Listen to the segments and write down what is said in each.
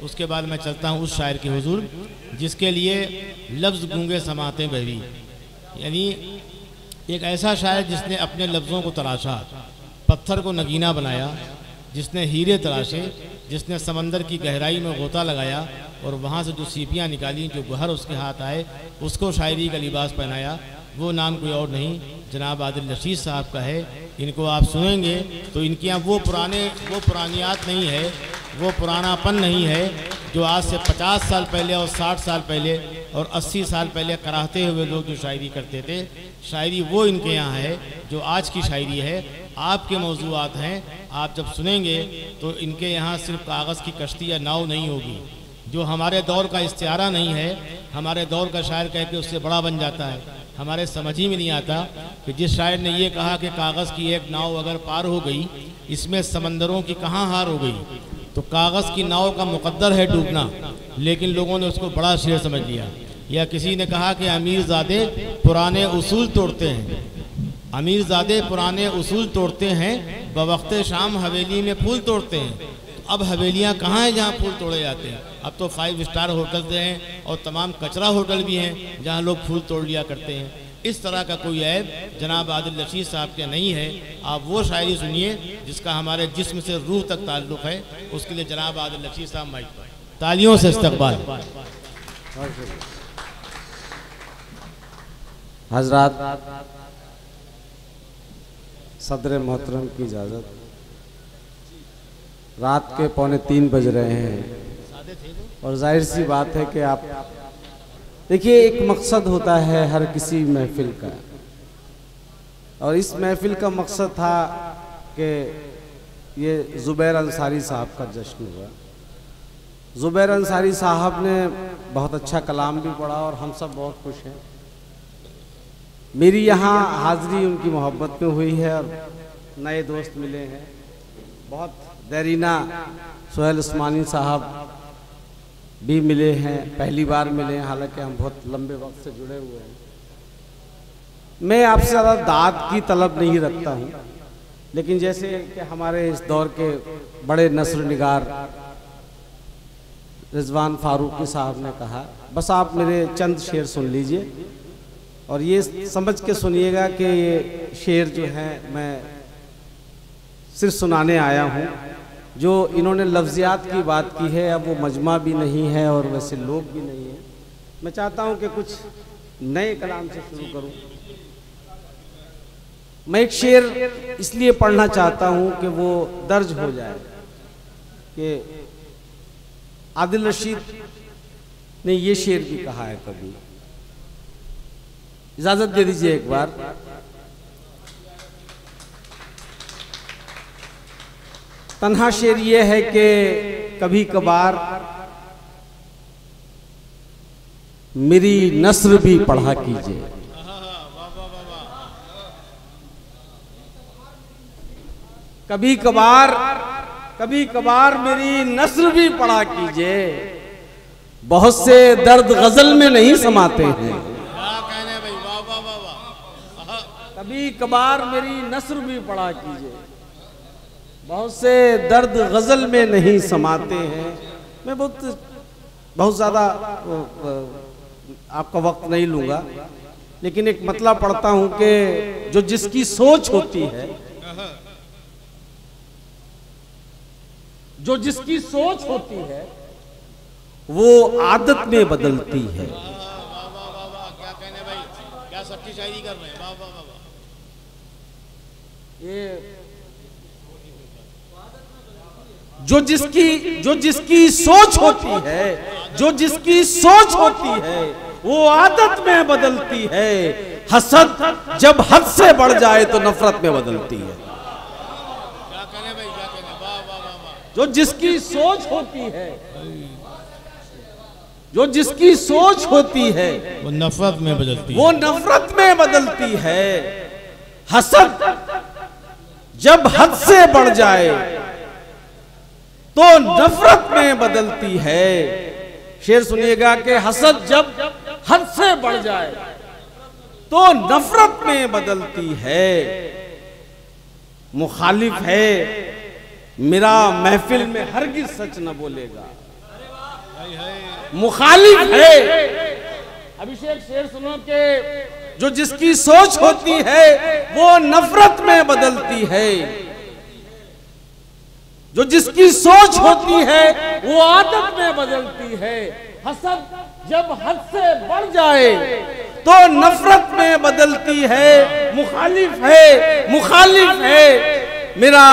उसके बाद मैं चलता हूँ उस शायर के हुजूर जिसके लिए लफ्ज़ गूंगे समाते बहरी, यानी एक ऐसा शायर जिसने अपने लफ्ज़ों को तराशा, पत्थर को नगीना बनाया, जिसने हीरे तराशे, जिसने समंदर की गहराई में गोता लगाया और वहाँ से जो सीपियाँ निकाली, जो गहर उसके हाथ आए, उसको शायरी का लिबास पहनाया। वो नाम कोई और नहीं, जनाब आदिल रशीद साहब का है। इनको आप सुनेंगे तो इनके यहाँ वो पुरानियात नहीं है, वो पुरानापन नहीं है जो आज से 50 साल पहले और 60 साल पहले और 80 साल पहले कराहते हुए लोग जो शायरी करते थे। शायरी वो इनके यहाँ है जो आज की शायरी है, आपके मौज़ूआत हैं। आप जब सुनेंगे तो इनके यहाँ सिर्फ कागज़ की कश्ती या नाव नहीं होगी, जो हमारे दौर का इस्तिआरा नहीं है। हमारे दौर का शायर कह के उससे बड़ा बन जाता है। हमारे समझ ही में नहीं आता कि जिस शायर ने ये कहा कि कागज़ की एक नाव अगर पार हो गई, इसमें समंदरों की कहाँ हार हो गई। तो कागज़ की नाव का मुकद्दर है डूबना, लेकिन लोगों ने उसको बड़ा शेर समझ लिया। या किसी ने कहा कि अमीरज़ादे पुराने उसूल तोड़ते हैं, अमीरज़ादे पुराने उसूल तोड़ते हैं, बवक्ते शाम हवेली में फूल तोड़ते हैं। तो अब हवेलियाँ कहाँ हैं जहाँ फूल तोड़े जाते हैं? अब तो 5 स्टार होटल्स हैं और तमाम कचरा होटल भी हैं जहाँ लोग फूल तोड़ लिया करते हैं। इस तरह का कोई ऐब जनाब आदिल रशीद साहब के नहीं है। आप वो शायरी सुनिए जिसका हमारे जिस्म से रूह तक ताल्लुक़ है। उसके लिए जनाब आदिल रशीद साहब माइक पर तालियों से इस्तकबाल। हजरात, सदर मोहतरम की इजाज़त। रात के 2:45 बज रहे हैं और जाहिर सी बात है कि आप देखिए, एक मकसद होता है हर किसी महफिल का, और इस महफिल का मकसद था कि ये ज़ुबैर अंसारी साहब का जश्न हुआ। ज़ुबैर अंसारी साहब ने बहुत अच्छा कलाम भी पढ़ा और हम सब बहुत खुश हैं। मेरी यहाँ हाज़री उनकी मोहब्बत में हुई है और नए दोस्त मिले हैं। बहुत देरीना सोहेल उस्मानी साहब भी मिले हैं, पहली बार मिले हैं, हालांकि हम बहुत लंबे वक्त से जुड़े हुए हैं। मैं आपसे ज़्यादा दाद की तलब नहीं रखता हूँ, लेकिन जैसे कि हमारे इस दौर के बड़े नस्र निगार रिजवान फारूकी साहब ने कहा, बस आप मेरे चंद शेर सुन लीजिए और ये समझ के सुनिएगा कि ये शेर जो है मैं सिर्फ सुनाने आया हूँ। जो इन्होंने लफ्ज़ियात की बात की है, अब वो मजमा भी नहीं है और वैसे लोग भी नहीं है। मैं चाहता हूँ कि कुछ नए कलाम से शुरू करूँ। मैं एक शेर इसलिए पढ़ना चाहता हूँ कि वो दर्ज हो जाए कि आदिल रशीद ने ये शेर भी कहा है कभी। इजाज़त दे दीजिए एक बार। तन्हा शेर ये है कि कभी कभार मेरी नस्र भी पढ़ा कीजिए। कभी कभार मेरी नस्र भी पढ़ा कीजिए। बहुत से दर्द गजल में नहीं समाते हैं। कभी कभार मेरी नस्र भी पढ़ा कीजिए। बहुत से दर्द गज़ल में नहीं समाते हैं। मैं बहुत ज़्यादा आपका वक्त नहीं लूँगा, लेकिन एक मतलब पढ़ता हूँ कि जो जिसकी सोच होती है, जो जिसकी सोच होती है वो आदत में बदलती है। क्या कहने भाई, क्या सच्ची शायरी कर रहे हैं। वाह वाह वाह। ये जो जिसकी सोच होती है, जो जिसकी सोच होती है वो आदत में बदलती है। हसद जब हद से बढ़ जाए तो नफरत में बदलती है। क्या कहने भाई, क्या कहने। वाह वाह वाह। जो जिसकी सोच होती है, जो जिसकी सोच होती है वो नफरत में बदलती है, वो नफरत में बदलती है। हसद जब हद से बढ़ जाए तो नफरत में बदलती है। शेर सुनिएगा कि हसद जब हद से बढ़ जाए तो नफरत में बदलती है। मुखालिफ है मेरा महफिल में हरगिज सच न बोलेगा। मुखालिफ है। अभिषेक शेर सुनो के जो जिसकी सोच होती है वो नफरत में बदलती है, जो जिसकी सोच होती है वो आदत में बदलती है। हसद जब हद से बढ़ जाए तो नफरत में बदलती है। मुखालिफ है, मुखालिफ है। मेरा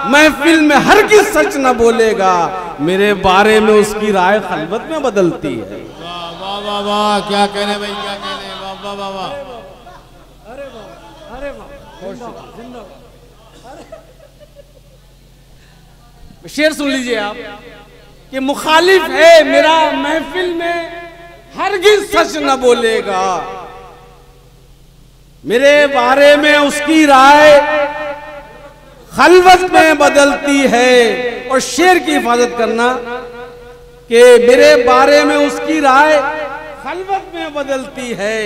महफिल में हरगिज़ सच न बोलेगा, मेरे बारे में उसकी राय खलवत में बदलती है। वाह वाह वाह वाह, क्या कहने भाई, क्या कहने, वाह वाह वाह वाह। अरे वाह, अरे वाह, शेर सुन लीजिए आप कि मुखालिफ है मेरा महफिल में हरगिज़ सच न बोलेगा, मेरे बारे में उसकी राय खलवत में बदलती है। और शेर की हिफाजत करना कि मेरे बारे में उसकी राय खलवत में बदलती है।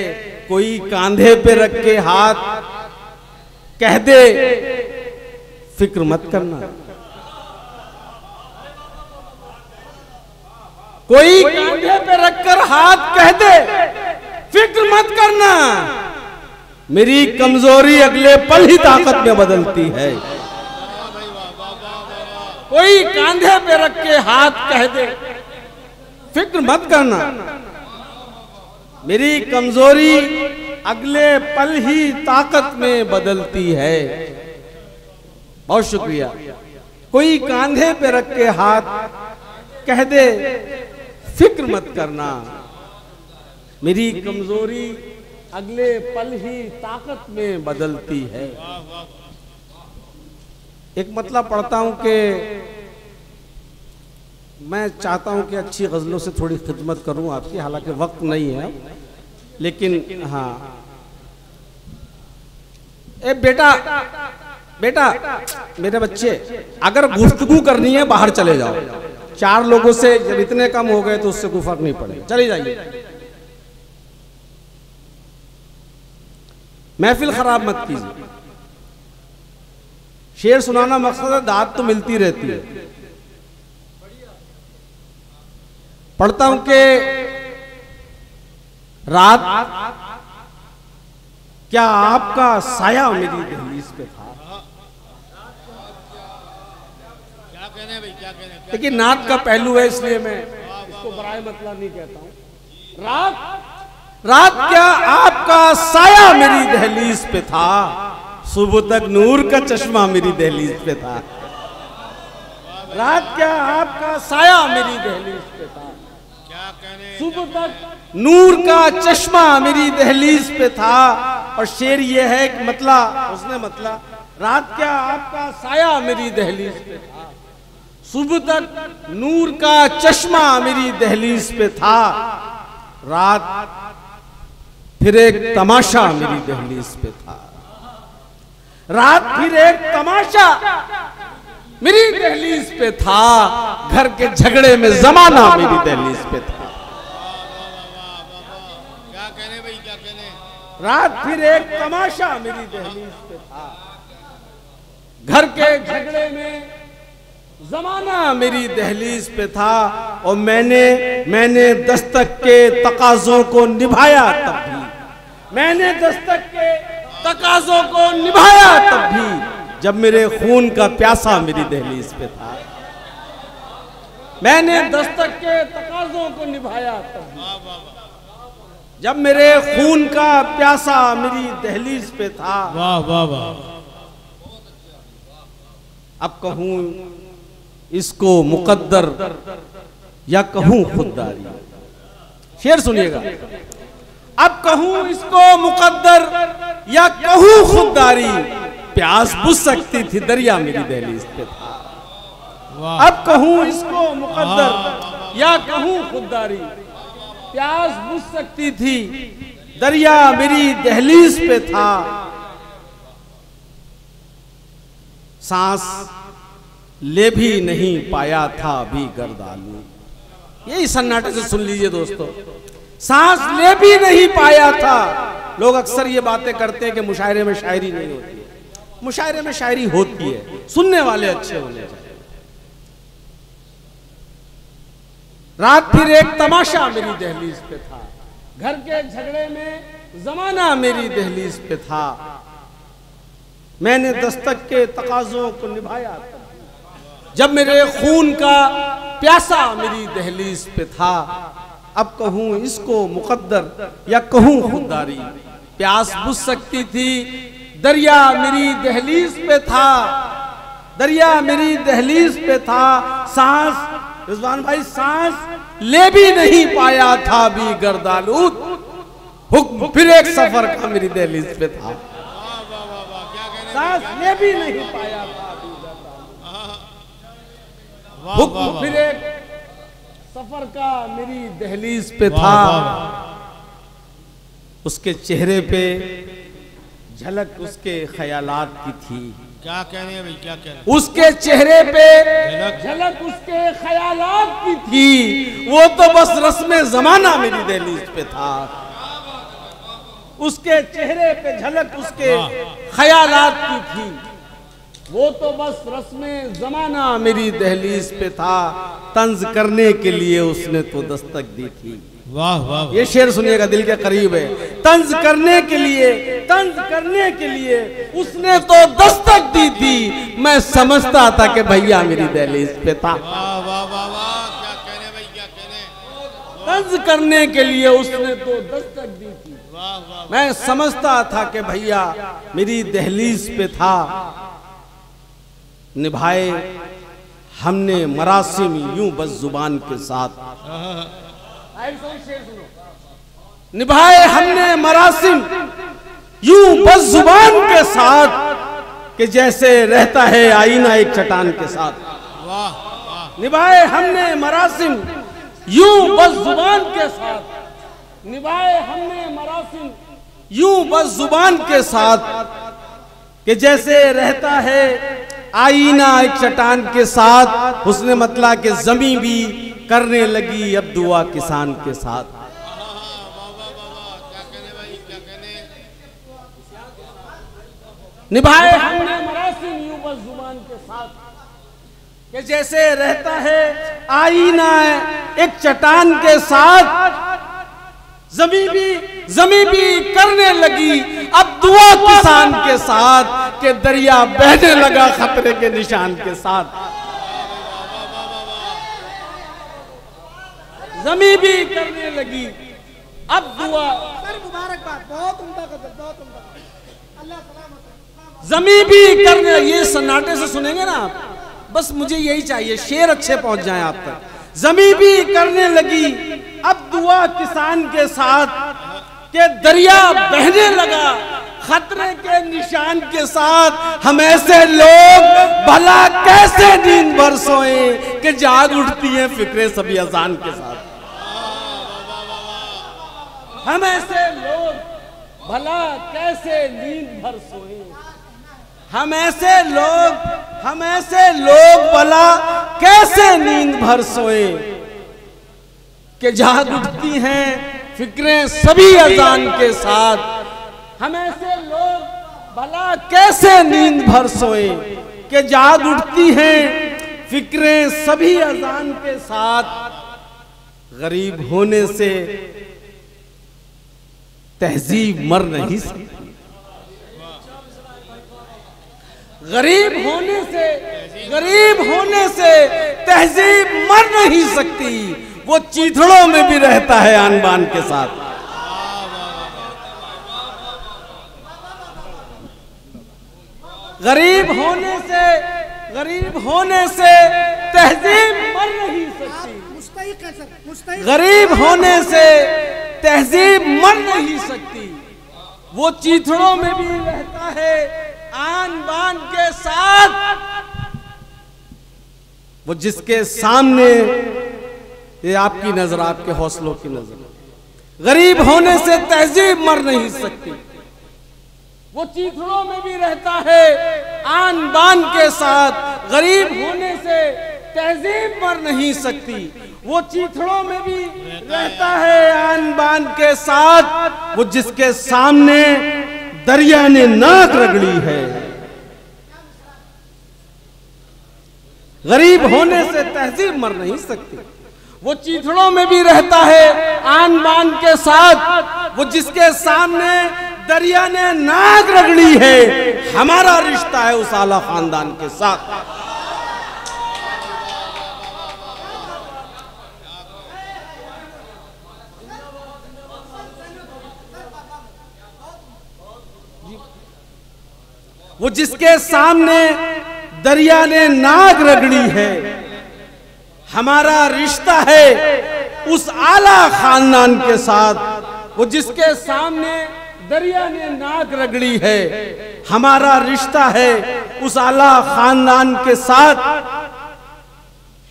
कोई कांधे पे रख के हाथ कह दे फिक्र मत करना, कोई कांधे पे रखकर हाथ कह दे फिक्र मत करना, मेरी कमजोरी अगले पल ही ताकत में बदलती है। कोई कांधे पे रख के हाथ कह दे फिक्र मत करना, मेरी कमजोरी अगले पल ही ताकत में बदलती है। बहुत शुक्रिया। कोई कांधे पे रख के हाथ कह दे फिक्र मत करना, मेरी कमजोरी अगले पल ही ताकत में बदलती है। एक मतलब पढ़ता हूं कि मैं चाहता हूं कि अच्छी गजलों से थोड़ी खिदमत करूं आपकी, हालांकि वक्त नहीं है, लेकिन हाँ। ए बेटा, बेटा, मेरे बच्चे, अगर गुफ्तगू करनी है बाहर चले जाओ। 4 लोगों से जब इतने कम हो गए तो उससे कोई फर्क नहीं पड़ेगा, चले जाइए। महफिल खराब मत कीजिए। शेर सुनाना मकसद है, दाद तो मिलती रहती है। पढ़ता हूं कि रात क्या आपका साया मेरी दहलीज पे था। क्या कहने भाई, क्या कहने। लेकिन नात का पहलू है इसलिए मैं इसको बराए मतलब नहीं कहता हूं। रात क्या आपका साया मेरी दहलीज पे था, सुबह तक नूर का चश्मा मेरी दहलीज पे था। रात क्या आपका साया मेरी दहलीज पे था, क्या कहने, सुबह तक नूर का चश्मा मेरी दहलीज पे था। और शेर ये है कि मतला उसने मतला, रात क्या आपका साया मेरी दहलीज पे था, सुबह तक नूर का चश्मा मेरी दहलीज पे था। रात फिर एक तमाशा मेरी दहलीज पे था, रात फिर एक तमाशा मेरी दहलीज पे था। घर के झगड़े में जमाना मेरी दहलीज पे था। क्या कहने भाई, क्या कहने। रात फिर एक तमाशा मेरी दहलीज पे था, घर के झगड़े में जमाना मेरी दहलीज पे था। और मैंने दस्तक के तकाजों को निभाया तब भी, मैंने दस्तक के तकाजों को निभाया तब भी, जब मेरे खून का प्यासा मेरी दहलीज पे था। मैंने दस्तक के तकाजों को निभाया तब भी, जब मेरे खून का प्यासा मेरी दहलीज पे था। वाह वाह वाह। अब कहूं इसको मुकद्दर या कहूं खुददारी। शेर सुनिएगा। अब कहूं इसको मुकद्दर या कहूं खुददारी, प्यास बुझ सकती थी दरिया मेरी दहलीज पे था। अब कहूं इसको मुकद्दर या कहूं खुददारी, प्यास बुझ सकती थी दरिया मेरी दहलीज पे था। सांस ले भी नहीं पाया था अभी गर्दालू। यही सन्नाटे से सुन लीजिए दोस्तों। सांस ले भी नहीं पाया था। लोग अक्सर ये बातें करते हैं कि मुशायरे में शायरी नहीं होती है। मुशायरे में शायरी होती है, सुनने वाले अच्छे होने चाहिए। रात फिर एक तमाशा मेरी दहलीज पे था, घर के झगड़े में जमाना मेरी दहलीज पे था, मैंने दस्तक के तकाजों को निभाया जब मेरे खून का प्यासा मेरी दहलीज पे था। अब कहूं इसको मुकद्दर या कहूं खुददारी, प्यास बुझ सकती थी दरिया मेरी दहलीज पे था, दरिया मेरी दहलीज पे था। सांस रिजवान भाई सांस ले भी नहीं पाया था भी गर्दालूद, हुक्म फिर एक सफर का मेरी दहलीज पे था। सांस ले भी नहीं पाया था भी गर्दालूद, हुक्म फिर एक सफर का मेरी दहलीज पे था। उसके चेहरे पे झलक उसके ख्यालात की थी। क्या कहने हैं भाई, क्या कहने? उसके चेहरे पे झलक उसके ख्यालात की थी, वो तो बस रस्मे जमाना मेरी दहलीज पे था। उसके चेहरे पे झलक उसके ख्यालात की थी, वो तो बस रस्मे जमाना मेरी दहलीज पे था। तंज करने के लिए उसने तो दस्तक दी थी। वाह वाह, ये शेर सुनिएगा, दिल के करीब है। तंज करने के लिए उसने तो दस्तक दी थी, मैं समझता था कि भैया मेरी दहलीज पे था। वाह वाह वाह वाह, क्या कहने भाई, क्या कहने? तंज करने के लिए उसने तो दस्तक दी थी, वाह वाह, मैं समझता था कि भैया मेरी दहलीज पे था। निभाए हमने मरासिम यूं बस जुबान के साथ, निभाए हमने मरासिम यूं बस जुबान के साथ कि जैसे रहता है आईना एक चट्टान के साथ। वाह वाह, निभाए हमने मरासिम यूं बस जुबान के साथ, निभाए हमने मरासिम यूं बस जुबान के साथ कि जैसे रहता है आईना एक चट्टान के साथ। उसने मतला कि जमी भी करने लगी अब दुआ किसान के साथ। निभाए हमने मरासिम यूं बस जुबान के साथ कि जैसे रहता है आईना एक चट्टान के साथ। जमी भी करने लगी अब दुआ किसान के साथ कि दरिया बहने लगा खतरे के निशान के साथ। जमी भी करने लगी अब दुआ, मुबारकबाद, बहुत उम्दा कदर, बहुत उम्दा। अल्लाह सलामत। जमी भी करने, ये सन्नाटे से सुनेंगे ना आप, बस मुझे यही चाहिए शेर अच्छे पहुंच जाए आप तक। जमी भी करने लगी अब दुआ किसान के साथ कि दरिया बहने लगा खतरे के निशान के साथ। हम ऐसे लोग भला कैसे नींद भर सोए कि जाग उठती हैं फिक्रें सभी अजान के साथ। हम ऐसे लोग भला कैसे नींद भर सोए, हम ऐसे लोग भला कैसे नींद भर सोए कि जाग उठती हैं फिक्रें सभी अजान के साथ। हम ऐसे लोग भला कैसे नींद भर सोए कि जाग उठती हैं फिक्रें सभी अजान के साथ। गरीब होने से तहजीब मर नहीं सकती, गरीब होने से तहजीब मर नहीं सकती। वो चीथड़ों में भी रहता है आन बान के साथ। गरीब होने से तहजीब मर नहीं सकती, गरीब होने से तहजीब मर नहीं सकती। वो चीथड़ों में भी रहता है आन बान के साथ। वो जिसके सामने, ये आपकी नजर, आपके हौसलों की नजर। गरीब होने से तहजीब मर नहीं सकती, वो चीथड़ों में भी रहता है आन बान के साथ। गरीब होने से तहजीब मर नहीं सकती, वो चीथड़ों में भी रहता है आन बान के साथ। वो जिसके सामने दरिया ने नाक रगड़ी है। गरीब होने से तहजीब मर नहीं सकती, वो चीथड़ों में भी रहता है आन बान के साथ, वो जिसके सामने दरिया ने नाक रगड़ी है, हमारा रिश्ता है उस आला खानदान के साथ। वो जिसके सामने दरिया ने नाक रगड़ी है, हमारा रिश्ता है उस आला खानदान के साथ। वो जिसके सामने दरिया ने नाक रगड़ी है, हमारा रिश्ता है उस आला खानदान के साथ।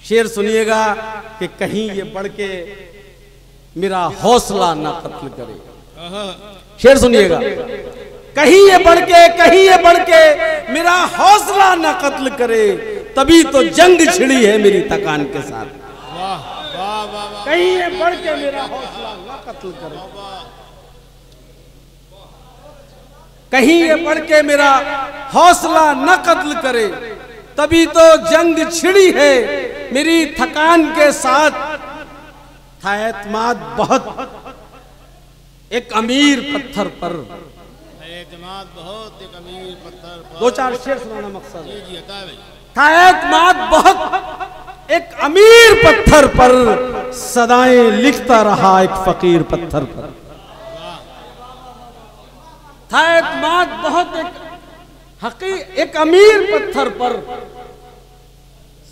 शेर सुनिएगा कि कहीं ये बढ़ के मेरा हौसला ना कत्ल करे। शेर सुनिएगा, कहीं ये बढ़ के मेरा हौसला ना कत्ल करे, तभी तो जंग छिड़ी है मेरी थकान के साथ। कहीं ये बढ़ के मेरा हौसला ना कत्ल करे, कहीं ये बढ़ के मेरा हौसला न कत्ल करे, तभी तो जंग छिड़ी है मेरी थकान के साथ। था एतमाद बहुत एक अमीर पत्थर पर, एतमाद बहुत एक अमीर पत्थर पर। दो चार शेर सुनाना मकसद है। जी हटा भाई। था एतमाद बहुत एक अमीर पत्थर पर, सदाएं लिखता रहा एक फकीर पत्थर पर। था एतमाद बहुत एक अमीर पत्थर पर,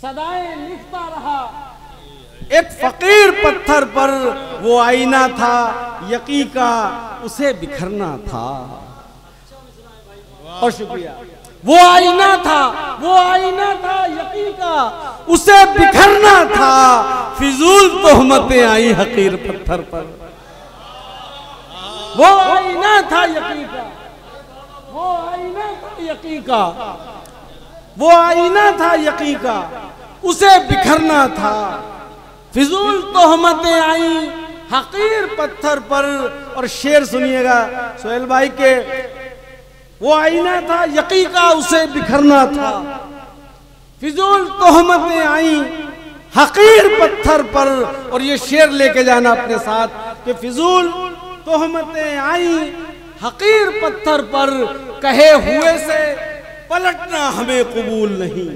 सदाएं लिखता रहा एक फकीर पत्थर पर। वो आईना था यकी का, उसे बिखरना था। और शुक्रिया। वो आईना था यकी का, उसे बिखरना था। फिजूल तोहमतें आई हकीर पत्थर पर। वो आईना था यकी का, वो आईना था यकी का, वो आईना था यकी का, उसे बिखरना था। फिजूल तोहमतें आई हकीर पत्थर पर। और शेर सुनिएगा सोहेल भाई के, वो आईना था यकी का, उसे बिखरना था। फिजूल तोहमतें आई हकीर पत्थर पर। और ये शेर लेके जाना अपने साथ कि फिजूल तोहमतें आई हकीर पत्थर पर, कहे हुए से पलटना हमें कबूल नहीं,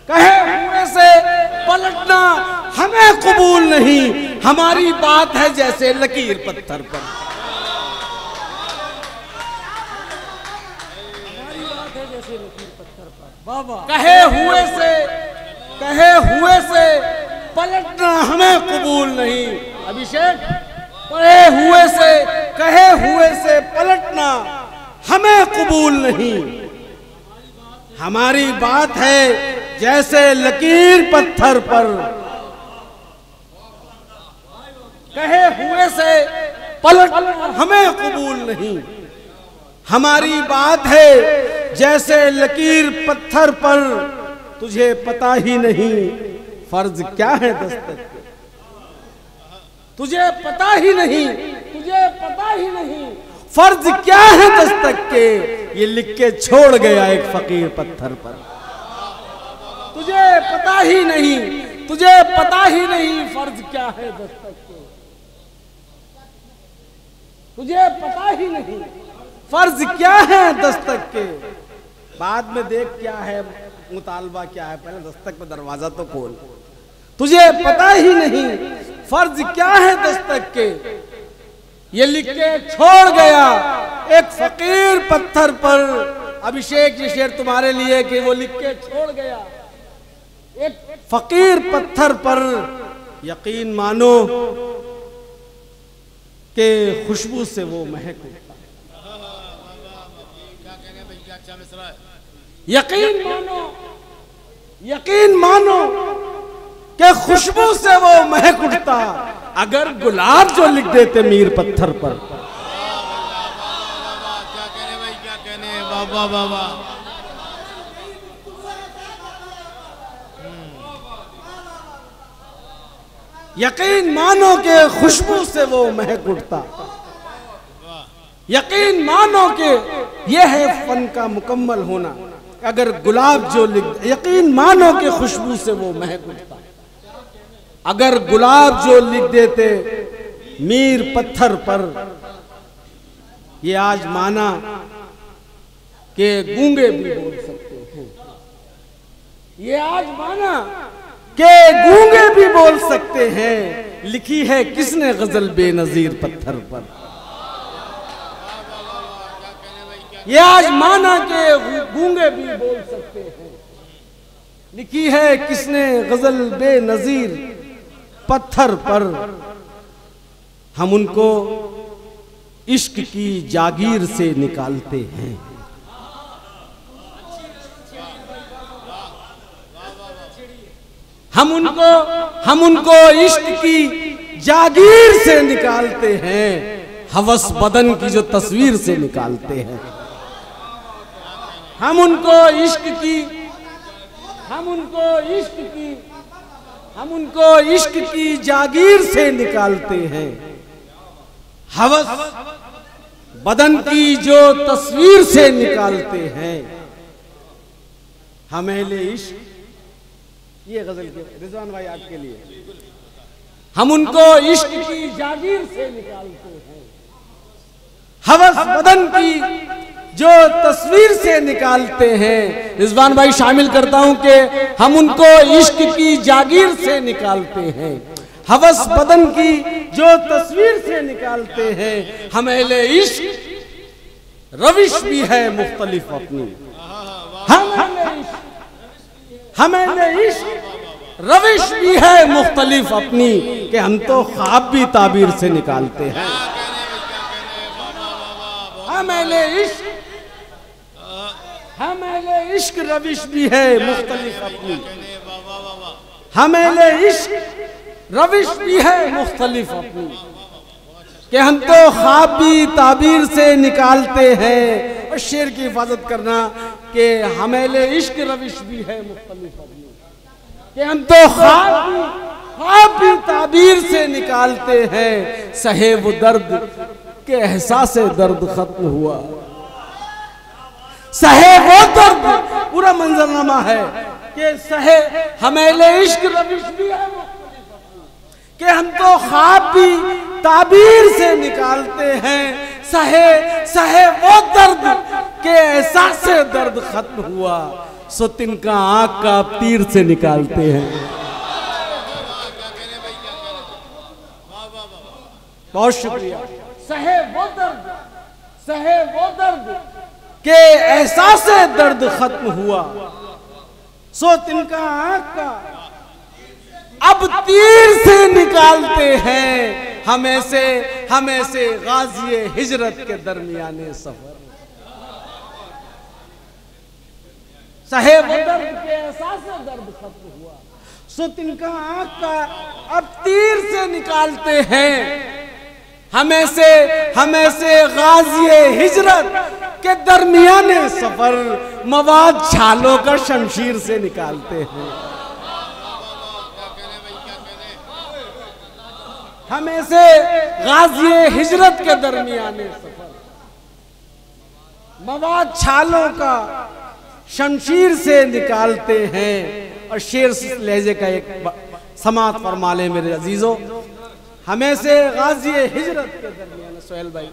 कहे हुए से पलटना हमें कबूल नहीं। हमारी बात है जैसे लकीर पत्थर पर, हमारी बात है जैसे लकीर पत्थर पर। कहे हुए से पलटना हमें कबूल नहीं। अभिषेक, कहे हुए से पलटना हमें कबूल नहीं। हमारी बात है जैसे लकीर पत्थर पर, कहे हुए से पलटना हमें कबूल नहीं। हमारी बात है जैसे लकीर पत्थर पर। तुझे पता ही नहीं फर्ज क्या है दस्तक, तुझे पता ही नहीं फर्ज क्या है दस्तक के। ये लिख के छोड़ गया एक फकीर पत्थर पर। तुझे पता ही नहीं फर्ज क्या है दस्तक के। तुझे पता ही नहीं फर्ज क्या है दस्तक के। बाद में देख क्या है मुतालबा क्या है, पहले दस्तक पे दरवाजा तो खोल। तुझे पता ही नहीं फर्ज क्या है दस्तक के। ये लिख के छोड़ गया एक फकीर पत्थर पर। अभिषेक, ये शेर तुम्हारे लिए कि वो लिख के छोड़ गया एक फकीर पत्थर पर। यकीन मानो के खुशबू से वो महक उठता। यकीन मानो के खुशबू से वो महक उठता। अगर गुलाब जो लिख देते मीर पत्थर पर। क्या कहने भाई, क्या कहने, बाबा बाबा। यकीन मानो के खुशबू से वो महक उठता। यकीन मानो के ये है फन का मुकम्मल होना। अगर गुलाब जो लिख, यकीन मानो के खुशबू से वो महक उठता। अगर गुलाब जो लिख देते मीर पत्थर पर, ये आज माना कि गूंगे भी बोल सकते हैं। ये आज माना कि गूंगे भी बोल सकते हैं। लिखी है किसने गजल बेनजीर पत्थर पर। ये आज माना कि गूंगे भी बोल सकते हैं। लिखी है किसने गजल बेनजीर पत्थर पर। हम उनको इश्क की जागीर से निकालते हैं। हम उनको इश्क की जागीर से निकालते हैं। हवस बदन की जो तस्वीर से निकालते हैं। हम उनको इश्क की जागीर से निकालते हैं। हवस बदन की जो तस्वीर से निकालते हैं। हम अहले इश्क, ये गजल के रिजवान भाई आपके लिए। हम उनको इश्क की जागीर से निकालते हैं। हवस बदन की जो तस्वीर से निकालते हैं। रिजवान भाई शामिल करता हूं कि हम उनको इश्क की जागीर से निकालते हैं। हवस बदन की जो तस्वीर से निकालते हैं। हम अहले इश्क रविश भी है मुख्तलिफ अपनी। हम अहले इश्क रविश भी है मुख्तलिफ अपनी, कि हम तो ख्वाब भी ताबीर से निकालते हैं। हम अहले इश्क रविश भी है मुख्तलिफ अपनी। हम अहले इश्क रविश भी है मुख्तलिफ अपनी, कि हम तो ख्वाब भी ताबीर से निकालते हैं। और शेर की हिफाजत करना कि हम अहले इश्क रविश भी है मुख्तलिफ अपनी, कि हम तो ख्वाब भी ताबीर से निकालते हैं। सहे वो दर्द के एहसास दर्द खत्म हुआ। सहे वो दर्द, पूरा मंजरनामा है कि सहे हम अहले इश्क रविश भी है कि हम तो ख्वाब भी ताबीर से निकालते हैं। सहे वो दर्द के एहसास दर्द खत्म हुआ। सो तिनका आंख का तीर से निकालते हैं। बहुत शुक्रिया। सहे वो दर्द के एहसास दर्द खत्म हुआ। सो तिनका आंख का अब तीर से निकालते हैं। हमें से गाज़िए हिजरत के दरमियाने सफर। सहे वो दर्द के एहसास दर्द खत्म हुआ। सो तिनका आंख का अब तीर से निकालते हैं। हमें से गाज़िए हिजरत के दरमियाने सफर। मवाद छालों का शमशीर से निकालते हैं। हमें से गाज़िए हिजरत के दरमियाने सफर। मवाद छालों का शमशीर से निकालते हैं। और शेर लहजे का एक समात फरमा ले मेरे अजीजों। हमें से गाज़िए हिजरत के दरमियाने, सोहेल भाई,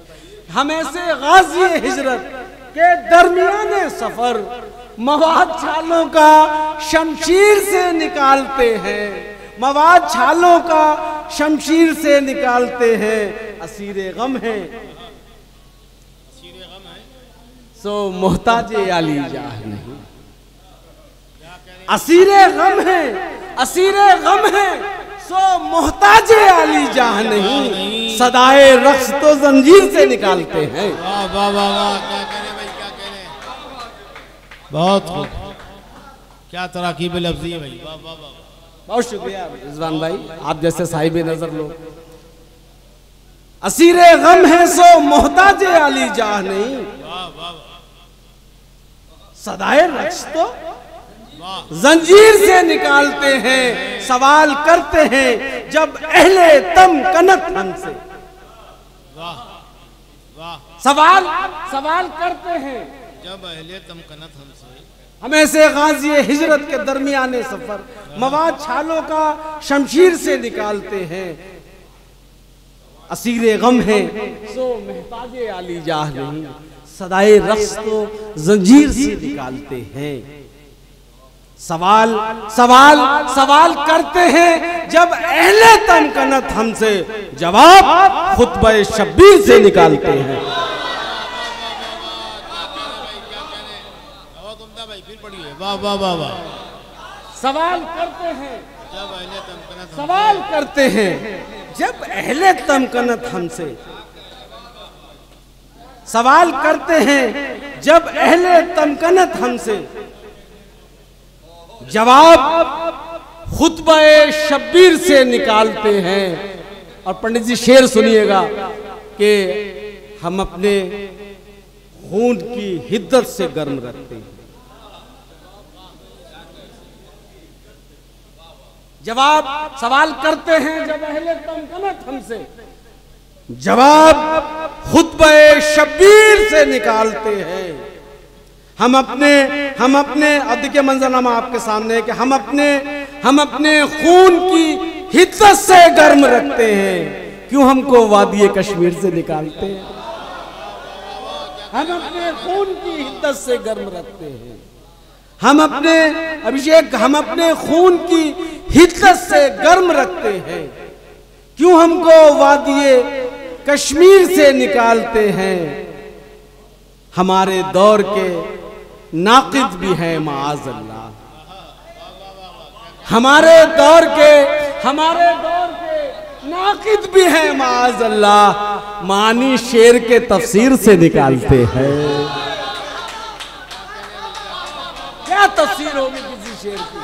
हमें से गाज़िए हिजरत के दरमियाने सफर। मवाद छालों का शमशीर से निकालते हैं। मवाद छालों का शमशीर से निकालते हैं। असीरे गम है सो मोहताजे आली जाह नहीं। असीरे गम है सो मोहताजे आली जाह नहीं। सदाए रक्स तो जंजीर से निकालते हैं। वाह वाह वाह वाह, क्या कह रहे भाई, क्या कह रहे। बहुत खूब, क्या तराकीब लफ्ज़ी है भाई। वाह वाह वाह, बहुत शुक्रिया रिजवान भाई, आप जैसे साहिब नजर लोग। असीरे गम है सो मोहताजे आली जाह नहीं। वाह वाह, सदाए रक्स तो जंजीर से निकालते हैं। सवाल करते हैं जब अहले तम कनत हमसे। वाह वाह, सवाल करते हैं जब अहले तम कनत हमसे। हमें से गाजी हिजरत के दरमियाने सफर मवाद छालों का शमशीर से निकालते हैं। असीरे गम है सो महताजे आली जाह नहीं, सदाए रक्स तो जंजीर से निकालते हैं। सवाल सवाल सवाल करते हैं जब अहले तमकनत हमसे, जवाब खुतबे शब्बीर से निकालते हैं। वाह वाह वाह वाह। सवाल करते हैं सवाल करते हैं जब अहले तमकनत हमसे, सवाल करते हैं जब अहले तमकनत हमसे, जवाब खुतबे शब्बीर से निकालते हैं। और पंडित जी शेर सुनिएगा कि हम अपने खून की हिद्दत से गर्म रखते हैं। जवाब सवाल करते हैं जब अहले तमकनत हमसे, जवाब खुतबे शब्बीर से निकालते हैं। हम अपने अब देखिए मंजरनामा आपके सामने है कि हम अपने खून की हिद्दत से गर्म रखते हैं। क्यों हमको वादी कश्मीर से निकालते हैं? हम अपने खून की हिद्दत से गर्म रखते हैं। हम अपने खून की हिद्दत से गर्म रखते हैं। क्यों हमको वादी कश्मीर से निकालते हैं? हमारे दौर के नाकिद भी हैं माअज़ अल्लाह, हमारे दौर के नाकिद भी हैं माअज़ अल्लाह, मानी शेर के तफसीर से निकालते हैं। क्या तफसीर होगी किसी शेर की?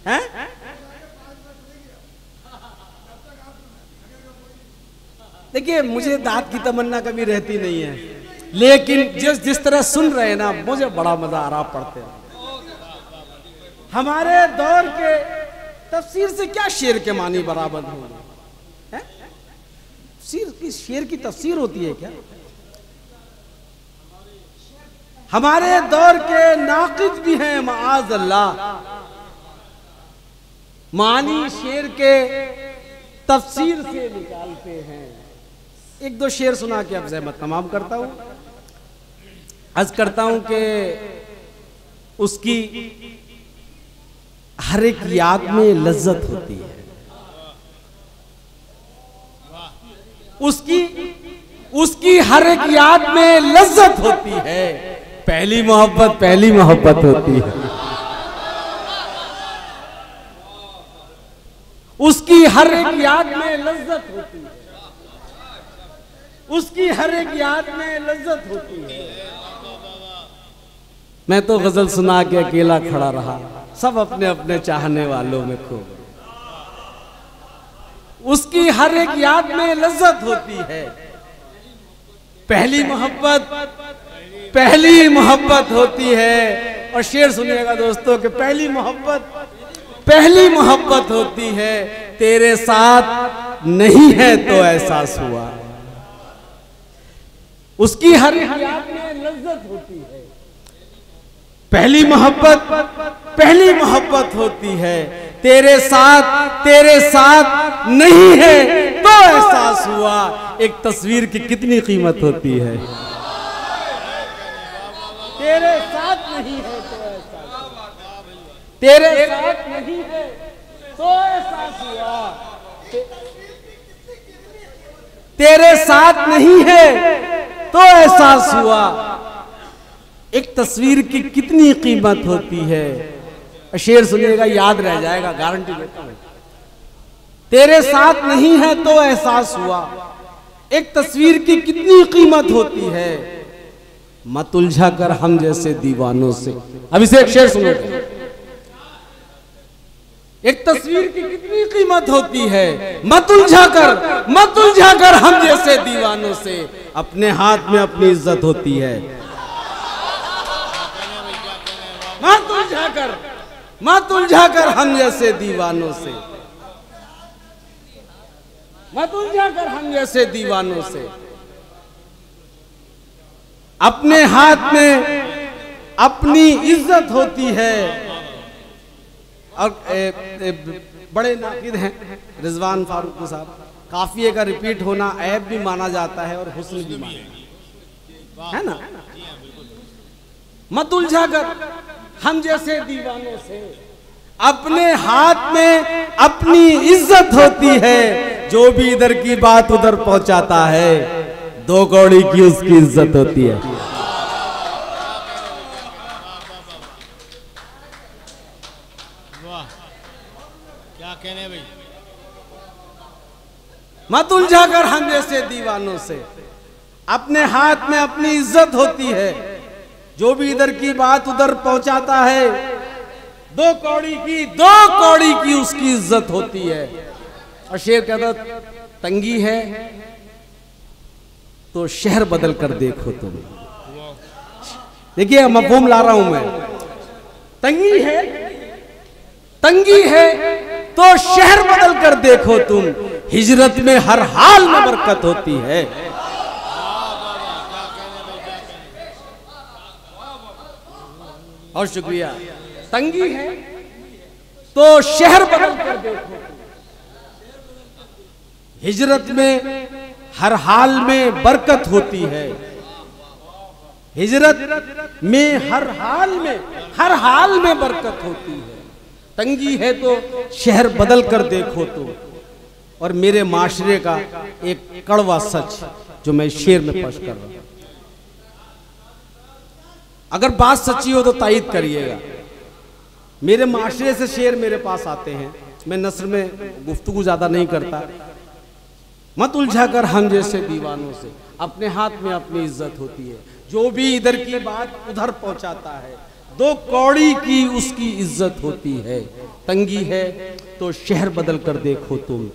हैं? देखिए मुझे दाद की तमन्ना कभी रहती नहीं है, लेकिन जिस तरह सुन रहे हैं ना, मुझे बड़ा मजा आ रहा पढ़ते हैं। हमारे दौर के तफसीर से क्या शेर के मानी बराबर होंगे? शेर की तफसीर होती है क्या? हमारे दौर के नाकिद भी हैं माअज़ अल्लाह, मानी शेर के तफसीर से निकालते हैं। एक दो शेर सुना के अब ज़हमत तमाम करता हूं। अर्ज करता हूं कि उसकी हर एक याद में लज्जत होती है, उसकी हर एक याद में लज्जत होती है। पहली मोहब्बत होती है। उसकी हर एक याद में लज्जत होती है, उसकी हर एक याद में लज्जत होती है। मैं तो गजल सुना के अकेला खड़ा रहा, सब अपने अपने चाहने वालों में खो गए। उसकी हर एक याद में लज्जत होती है। पहली मोहब्बत होती है। और शेर सुनिएगा दोस्तों कि पहली मोहब्बत होती है, तेरे साथ नहीं है तो एहसास हुआ। उसकी हर एक याद में लज्जत होती है। पहली मोहब्बत होती है, तेरे साथ नहीं है तो एहसास हुआ। एक तस्वीर की कितनी कीमत होती है। तेरे साथ नहीं है तो एहसास हुआ, तेरे साथ नहीं है तो एहसास हुआ, तेरे साथ नहीं है तो एहसास हुआ। एक तस्वीर की कितनी कीमत होती है। शेर सुनिएगा, याद रह जाएगा, गारंटी देता हूं। तेरे साथ नहीं है तो एहसास हुआ, एक तस्वीर की कितनी कीमत होती है। मत उलझा कर हम जैसे दीवानों से। अब इसे एक शेर सुनिएगा। एक तस्वीर की कितनी कीमत होती है। मत उलझा कर हम जैसे दीवानों से। अपने हाथ में अपनी इज्जत होती है। मत उलझा कर हम जैसे दीवानों से, मत उलझा कर हम जैसे दीवानों से। अपने हाथ में अपनी इज्जत होती है। और बड़े नाकिद हैं रिजवान फारूक साहब, काफिये का रिपीट होना ऐब भी माना जाता है और हुस्न भी माना, है ना। मत उलझा कर हम जैसे दीवानों से, अपने हाथ में अपनी इज्जत होती है, जो भी इधर की बात उधर पहुंचाता है, 2 कौड़ी की उसकी इज्जत होती है। वाह, क्या कहने भाई। मत उलझा कर हम जैसे दीवानों से, अपने हाथ में अपनी इज्जत होती है, जो भी इधर की बात उधर पहुंचाता है, 2 कौड़ी की उसकी इज्जत होती है। और शेर कहता तंगी है तो शहर बदल कर देखो तुम। देखिए मफ़हूम ला रहा हूं मैं, तंगी है तो शहर बदल कर देखो तुम, हिजरत में हर हाल में बरकत होती है। और शुक्रिया। तंगी है तो शहर बदल कर देखो, हिजरत में हर हाल में बरकत होती है। हिजरत में हर हाल में बरकत होती है। तंगी है तो शहर बदल कर देखो तो। और मेरे माशरे का एक कड़वा सच जो मैं शेर में पेश कर रहा हूं, अगर बात सच्ची हो तो तायीद करिएगा। मेरे माशरे से शेर मेरे पास आते हैं, मैं नस्र में गुफ्तगू ज्यादा नहीं करता। मत उलझा कर हम जैसे दीवानों से, अपने हाथ में अपनी इज्जत होती है, जो भी इधर की बात उधर पहुंचाता है, 2 कौड़ी की उसकी इज्जत होती है। तंगी है तो शहर बदल कर देखो तुम,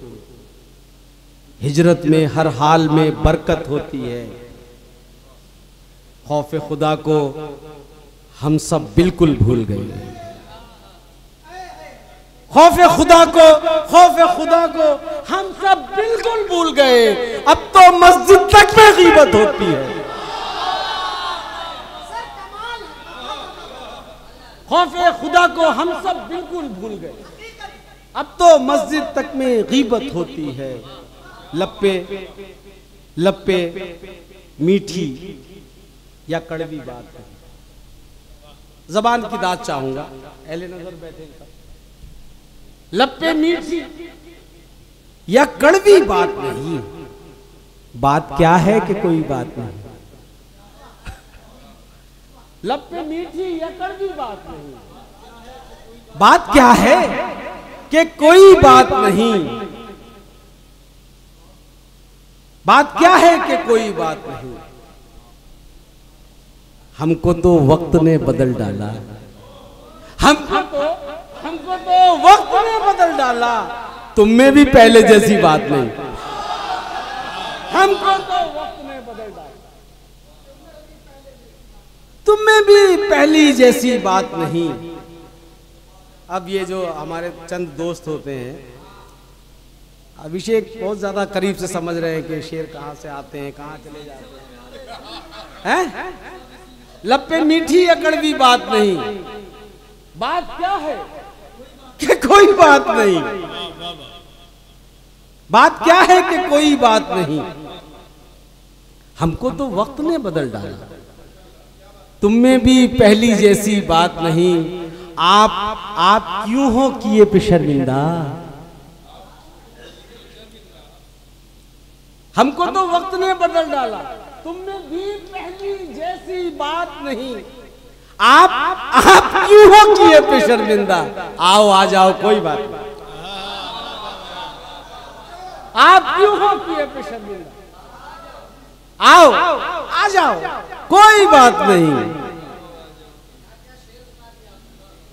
हिजरत में हर हाल में बरकत होती है। खौफ खुदा को हम सब बिल्कुल भूल गए। खौफ खुदा को हम सब बिल्कुल भूल गए। अब तो मस्जिद तक में गीबत होती है। खौफ खुदा को हम सब बिल्कुल भूल गए। अब तो मस्जिद तक में गीबत होती है। लप्पे मीठी या कड़वी बात है। जबान की दाद चाहूंगा, अहले नजर बैठे। लप्पे मीठी या कड़वी बात नहीं, बात क्या है कि कोई बात नहीं। लप्पे मीठी या कड़वी बात नहीं, बात क्या है कि कोई बात नहीं। बात क्या है कि कोई बात नहीं। हमको तो वक्त ने बदल डाला, हमको तो वक्त ने बदल डाला। तुम में भी पहले जैसी बात नहीं। हमको तो वक्त ने बदल डाला, तुम में भी पहली जैसी बात नहीं। अब ये जो हमारे चंद दोस्त होते हैं, अभिषेक बहुत ज्यादा करीब से समझ रहे हैं कि शेर कहां से आते हैं, कहां चले जाते हैं। लप्पे मीठी या कड़वी बात नहीं, बात क्या है कि कोई बात नहीं। बात क्या है कि कोई बात नहीं। हमको तो वक्त ने बदल डाला, तुम में भी पहली जैसी बात नहीं। आप क्यों हो किए पे शर्मिंदा। हमको तो वक्त ने बदल डाला, तुम में भी पहली जैसी बात नहीं। आप क्यों हो किए पे शर्मिंदा। आओ आ जाओ, कोई बात नहीं। आप क्यों हो किए पे शर्मिंदा। आओ आ जाओ, कोई बात नहीं।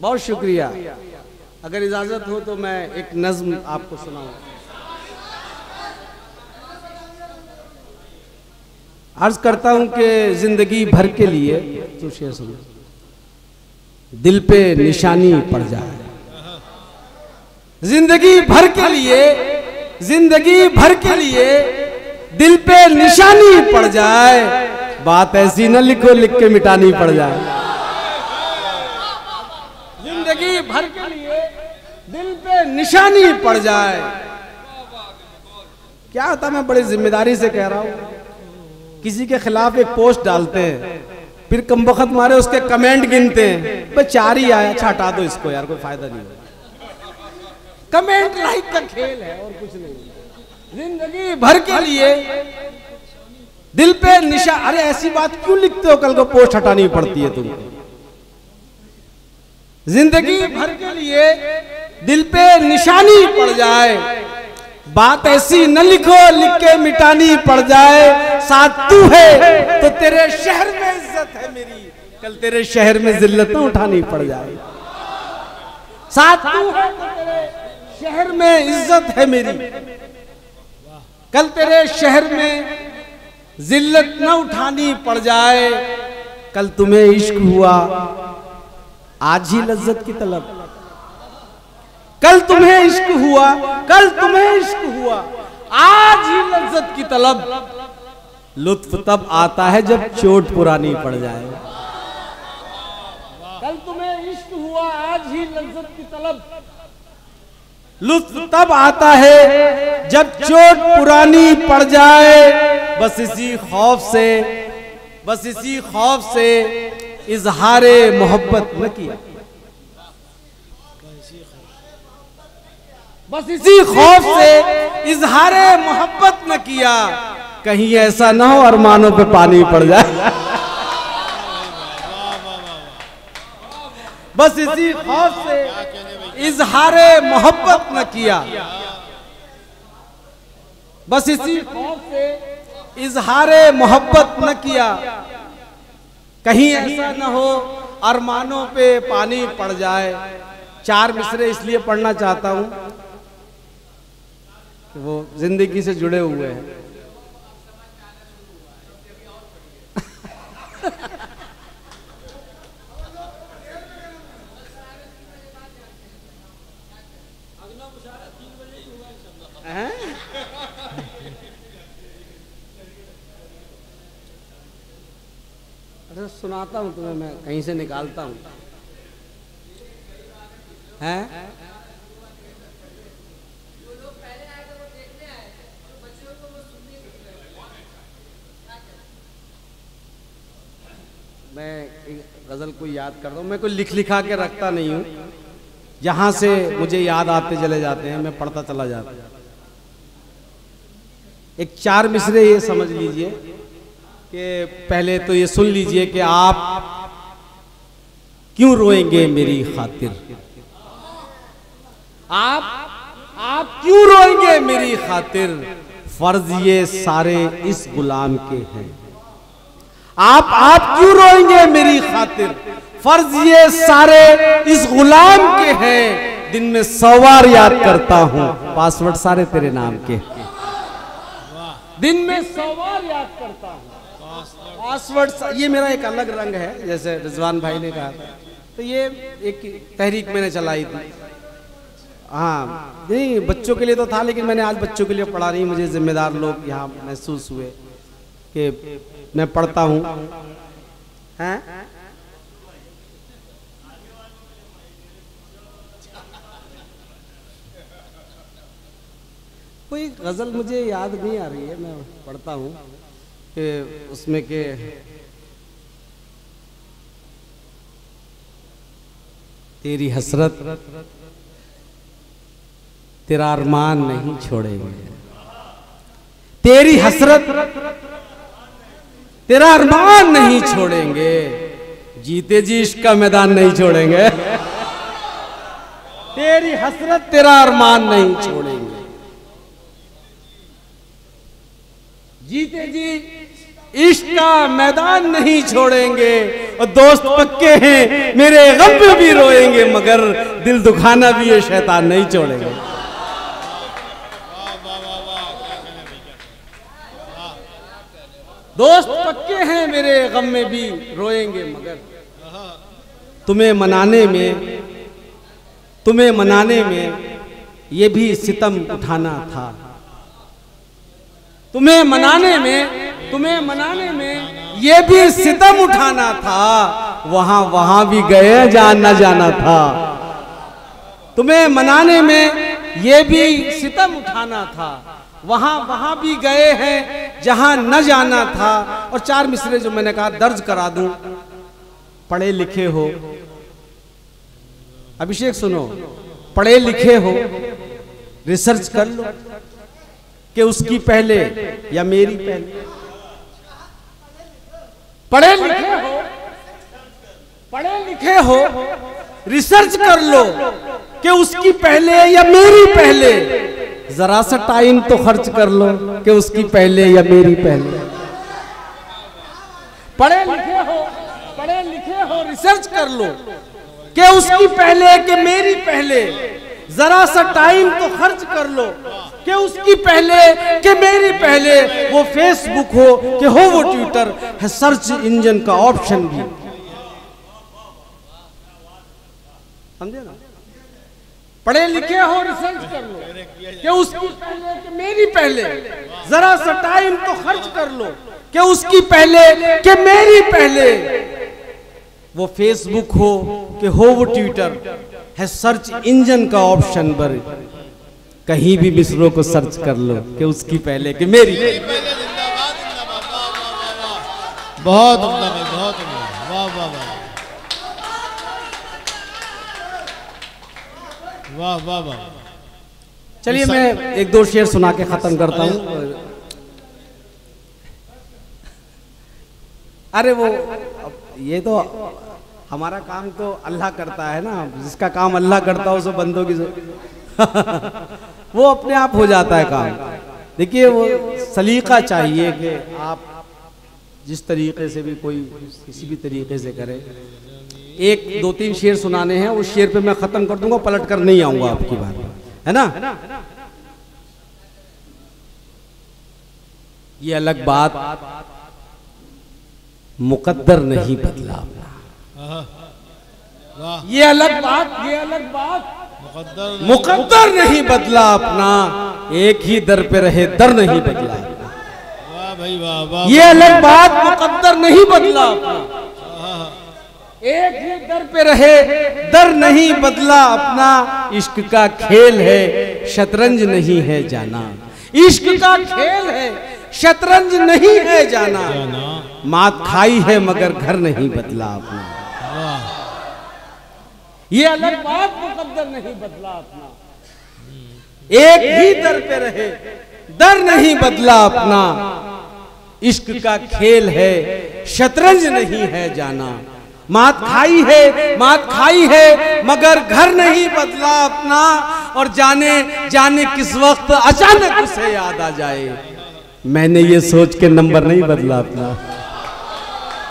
बहुत शुक्रिया। अगर इजाजत हो तो मैं एक नज्म आपको सुनाऊंगा। अर्ज करता हूं कि जिंदगी भर के लिए तो शेर सुनो, दिल पे निशानी पड़ जाए। जिंदगी भर के लिए दिल पे निशानी पड़ जाए। बात ऐसी न लिखो लिख के मिटानी पड़ जाए। जिंदगी भर के लिए दिल पे निशानी पड़ जाए। क्या होता, मैं बड़ी जिम्मेदारी से कह रहा हूं। किसी के खिलाफ एक पोस्ट डालते हैं, फिर कमबख्त मारे उसके कमेंट गिनते हैं, बस 4 ही आया, अच्छा हटा दो इसको यार, कोई फायदा नहीं है। कमेंट लाइक का खेल है और कुछ नहीं। जिंदगी भर के लिए दिल पे निशान, अरे ऐसी बात क्यों लिखते हो, कल को पोस्ट हटानी पड़ती है तुमको। जिंदगी भर के लिए दिल पे निशानी पड़ जाए, बात ऐसी न लिखो लिख के मिटानी पड़ जाए। साथ तू है तो तेरे शहर में इज्जत है मेरी, कल तेरे शहर में जिल्लत न उठानी पड़ जाए। साथ तू है तो तेरे शहर में इज्जत है मेरी, कल तेरे शहर में जिल्लत न उठानी पड़ जाए। कल तुम्हें इश्क हुआ आज ही लज्जत की तलब, कल तुम्हें इश्क हुआ, कल तुम्हें इश्क हुआ आज ही लज्जत की तलब। लुत्फ तब आता है जब चोट पुरानी पड़ जाए। कल तुम्हें इश्क हुआ आज ही लज्जत की तलब, लुत्फ तब आता है जब चोट पुरानी पड़ जाए। बस इसी खौफ से, बस इसी खौफ से इजहारे मोहब्बत न किया, बस इसी खौफ से इजहारे मोहब्बत न किया। कहीं ऐसा ना हो अरमानों पे पानी पड़ जाए। बस इसी खौफ से इजहारे मोहब्बत न किया, बस इसी खौफ से इजहारे मोहब्बत न किया। कहीं ऐसा न हो अरमानों पे पानी पड़ जाए। 4 मिसरे इसलिए पढ़ना चाहता हूं कि वो जिंदगी से जुड़े हुए हैं। अरे सुनाता हूं तुम्हें, मैं कहीं से निकालता हूं। हैं? मैं एक गजल को याद करता हूं, मैं कोई लिख लिखा के रखता नहीं हूं, जहां से मुझे याद आते चले जाते हैं मैं पढ़ता चला जाता हूं। एक 4 मिसरे ये समझ लीजिए कि पहले तो ये सुन लीजिए कि आप क्यों रोएंगे मेरी खातिर, आप क्यों रोएंगे मेरी खातिर, फर्ज ये सारे इस गुलाम के हैं। आप क्यों रोएंगे मेरी खातिर, फर्ज ये सारे इस गुलाम के हैं। दिन में 100 बार याद करता हूं, पासवर्ड सारे तेरे नाम के। दिन में 100 बार याद करता हूं, पासवर्ड। ये मेरा एक अलग रंग है, जैसे रिजवान भाई ने कहा था, तो ये एक तहरीक मैंने चलाई थी। हाँ नहीं, बच्चों के लिए तो था, लेकिन मैंने आज बच्चों के लिए पढ़ा नहीं। मुझे जिम्मेदार लोग यहाँ महसूस हुए कि मैं पढ़ता हूँ। हैं? कोई गजल मुझे याद नहीं आ रही है, मैं पढ़ता हूँ कि उसमें के तेरी हसरत तेरा अरमान नहीं छोड़ेंगे, तेरी हसरत तेरा अरमान नहीं छोड़ेंगे, जीते जी इश्क का मैदान नहीं छोड़ेंगे। तेरी हसरत तेरा अरमान नहीं छोड़ेंगे, जीते जी इश्क का मैदान नहीं छोड़ेंगे। और दोस्त पक्के हैं मेरे गम में भी रोएंगे, मगर दिल दुखाना भी ये शैतान नहीं छोड़ेंगे। दोस्त पक्के हैं मेरे गम में भी रोएंगे, मगर तुम्हें मनाने में ये भी सितम उठाना था। तुम्हें मनाने में तुम्हें मनाने में ये भी सितम उठाना था, वहां भी गए जहां न जाना था। तुम्हें मनाने में ये भी सितम उठाना था, वहां भी गए हैं जहां न जाना था। और 4 मिसरे जो मैंने कहा दर्ज करा दूं, पढ़े लिखे हो, अभिषेक सुनो, पढ़े लिखे हो, रिसर्च कर लो कि उसकी पहले या मेरी पहले। पढ़े लिखे हो, रिसर्च कर लो कि उसकी पहले या मेरी पहले। जरा सा टाइम तो खर्च कर लो कि उसकी पहले या मेरी पहले। पढ़े लिखे हो, रिसर्च कर लो कि उसकी पहले कि मेरी पहले। जरा सा टाइम तो खर्च कर लो कि उसकी पहले कि मेरी पहले। वो फेसबुक हो कि हो वो ट्विटर, है सर्च इंजन का ऑप्शन भी। समझे ना? पढ़े लिखे हो, रिसर्च कर लो कि उसकी पहले कि मेरी पहले। जरा सा टाइम तो खर्च कर लो कि उसकी पहले कि मेरी पहले। वो फेसबुक हो कि हो वो ट्विटर, है सर्च इंजन का ऑप्शन पर। कहीं भी मिसरों को सर्च कर लो कि उसकी पहले कि मेरी। बहुत उम्दा भाई, बहुत उम्दा, वाह वाह वाह वाह वाह वाह। चलिए मैं 1-2 शेर सुना के खत्म करता हूँ। अरे वो ये तो हमारा काम तो अल्लाह करता है ना, जिसका काम अल्लाह करता है उसे बंदों की वो अपने आप हो जाता है काम। देखिए वो सलीका चाहिए कि आप जिस तरीके से भी कोई किसी भी तरीके से करे। 1-2-3 शेर सुनाने हैं, उस शेर पे मैं खत्म कर दूंगा, पलट कर नहीं आऊंगा आपकी बात, है ना? ये अलग बात मुकद्दर नहीं बदला अपना। ये अलग बात मुकद्दर नहीं बदला अपना। एक ही दर पे रहे दर नहीं बदला। वाह भाई वाह वाह। ये अलग बात मुकद्दर नहीं बदला अपना। एक ही दर पे रहे दर नहीं बदला अपना। इश्क का खेल है शतरंज नहीं है जाना। इश्क का खेल है शतरंज नहीं है जाना। मात खाई है मगर घर नहीं बदला अपना। ये अलग बात मुकद्दर नहीं बदला अपना। एक ही दर पे रहे दर नहीं बदला अपना। इश्क का खेल है शतरंज नहीं है जाना। मात खाई है मगर घर नहीं बदला अपना। और जाने किस वक्त अचानक उसे याद आ जाए, मैंने ये सोच के नंबर नहीं बदला अपना।